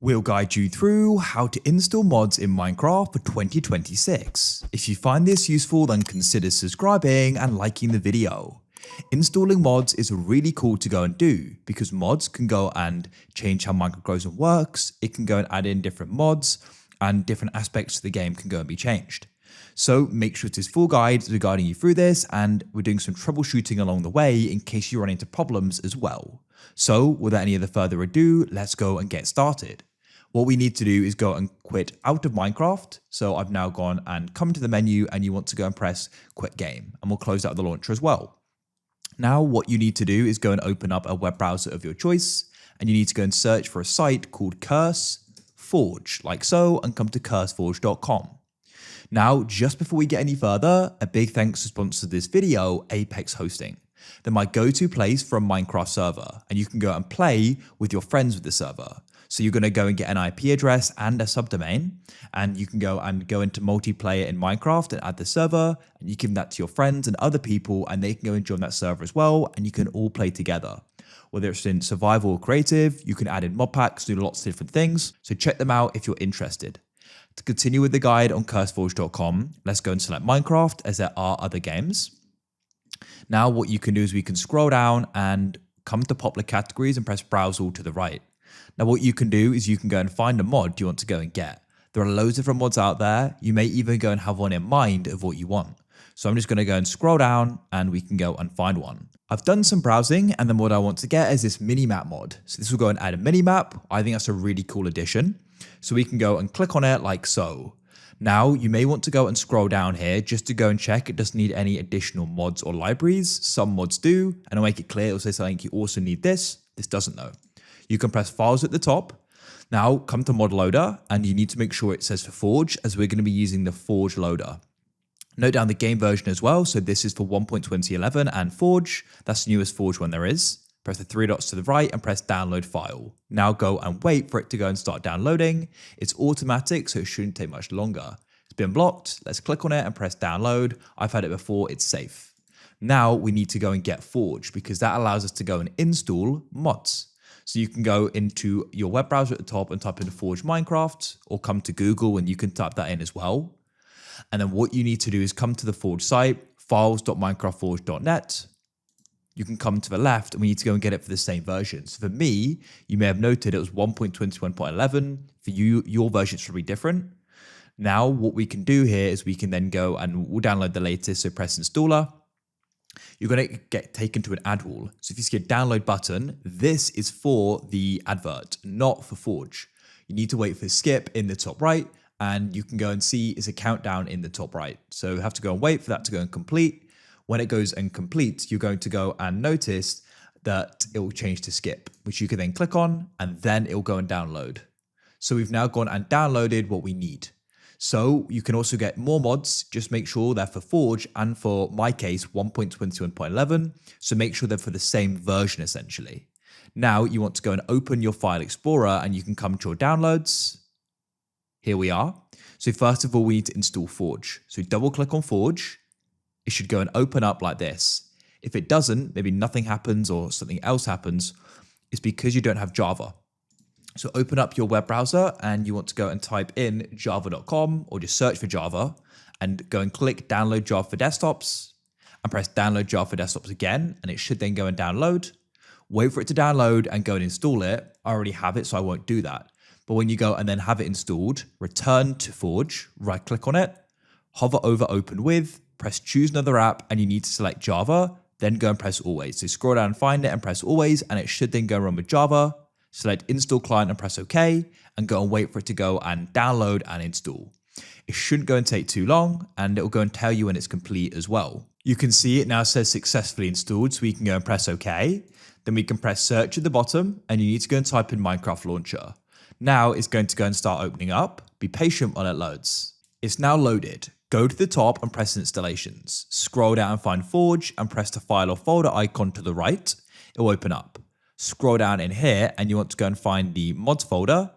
We'll guide you through how to install mods in Minecraft for 2026. If you find this useful, then consider subscribing and liking the video. Installing mods is really cool to go and do because mods can go and change how Minecraft grows and works. It can go and add in different mods and different aspects of the game can go and be changed. So make sure this full guide is guiding you through this, and we're doing some troubleshooting along the way in case you run into problems as well. So without any other further ado, let's go and get started. What we need to do is go and quit out of Minecraft. So I've now gone and come to the menu and you want to go and press quit game, and we'll close out the launcher as well. Now what you need to do is go and open up a web browser of your choice, and you need to go and search for a site called CurseForge, like so, and come to curseforge.com. Now, just before we get any further, a big thanks to sponsor this video, Apex Hosting. They're my go-to place for a Minecraft server, and you can go and play with your friends with the server. So you're going to go and get an IP address and a subdomain, and you can go into multiplayer in Minecraft and add the server, and you give that to your friends and other people, and they can go and join that server as well, and you can all play together. Whether it's in survival or creative, you can add in mod packs, do lots of different things, so check them out if you're interested. To continue with the guide on curseforge.com, let's go and select Minecraft as there are other games. Now what you can do is we can scroll down and come to popular categories and press browse all to the right. Now what you can do is you can go and find a mod you want to go and get. There are loads of different mods out there. You may even go and have one in mind of what you want. So I'm just going to go and scroll down and we can go and find one. I've done some browsing, and the mod I want to get is this minimap mod. So this will go and add a minimap. I think that's a really cool addition. So we can go and click on it like so. Now you may want to go and scroll down here just to go and check it doesn't need any additional mods or libraries. Some mods do, and I'll make it clear. It'll say something you also need this. This doesn't though. You can press files at the top. Now come to mod loader, and you need to make sure it says for Forge, as we're going to be using the Forge loader. Note down the game version as well. So this is for 1.2011 and Forge. That's the newest Forge one there is. Press the three dots to the right and press download file. Now go and wait for it to go and start downloading. It's automatic, so it shouldn't take much longer. It's been blocked. Let's click on it and press download. I've had it before, it's safe. Now we need to go and get Forge because that allows us to go and install mods. So you can go into your web browser at the top and type in Forge Minecraft, or come to Google and you can type that in as well. And then what you need to do is come to the Forge site, files.minecraftforge.net. You can come to the left and we need to go and get it for the same version. So for me, you may have noted it was 1.21.11. For you, your version should be different. Now what we can do here is we can then go and we'll download the latest. So press installer. You're going to get taken to an ad wall. So if you see a download button, this is for the advert, not for Forge. You need to wait for skip in the top right, and you can go and see it's a countdown in the top right. So you have to go and wait for that to go and complete. When it goes and completes, you're going to go and notice that it will change to skip, which you can then click on, and then it will go and download. So we've now gone and downloaded what we need. So you can also get more mods. Just make sure they're for Forge and, for my case, 1.21.11. So make sure they're for the same version essentially. Now you want to go and open your file explorer and you can come to your downloads. Here we are. So first of all, we need to install Forge. So double click on Forge. It should go and open up like this. If it doesn't, maybe nothing happens or something else happens, it's because you don't have Java. So open up your web browser and you want to go and type in java.com, or just search for Java and go and click download Java for desktops and press download Java for desktops again, and it should then go and download. Wait for it to download and go and install it. I already have it, so I won't do that. But when you go and then have it installed, return to Forge, right click on it, hover over open with, press choose another app, and you need to select Java, then go and press always. So scroll down and find it and press always, and it should then go and run with Java. Select install client and press OK, and go and wait for it to go and download and install. It shouldn't go and take too long, and it'll go and tell you when it's complete as well. You can see it now says successfully installed, so we can go and press OK. Then we can press search at the bottom, and you need to go and type in Minecraft Launcher. Now it's going to go and start opening up. Be patient while it loads. It's now loaded. Go to the top and press installations. Scroll down and find Forge and press the file or folder icon to the right. It will open up. Scroll down in here and you want to go and find the mods folder.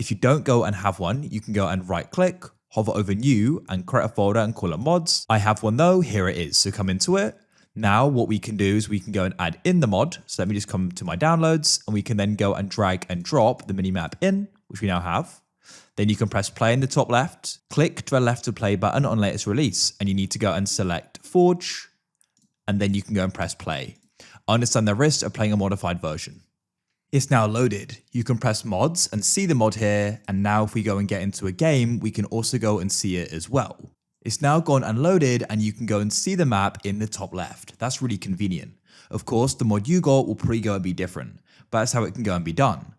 If you don't go and have one, you can go and right click, hover over new and create a folder and call it mods. I have one though, here it is. So come into it. Now what we can do is we can go and add in the mod. So let me just come to my downloads and we can then go and drag and drop the minimap in. which we now have. Then you can press play in the top left, click the left to play button on latest release, and you need to go and select Forge, and then you can go and press play. Understand the risk of playing a modified version. It's now loaded. You can press mods and see the mod here, and now if we go and get into a game, we can also go and see it as well. It's now gone and loaded, and you can go and see the map in the top left. That's really convenient. Of course, the mod you got will probably go and be different, but that's how it can go and be done.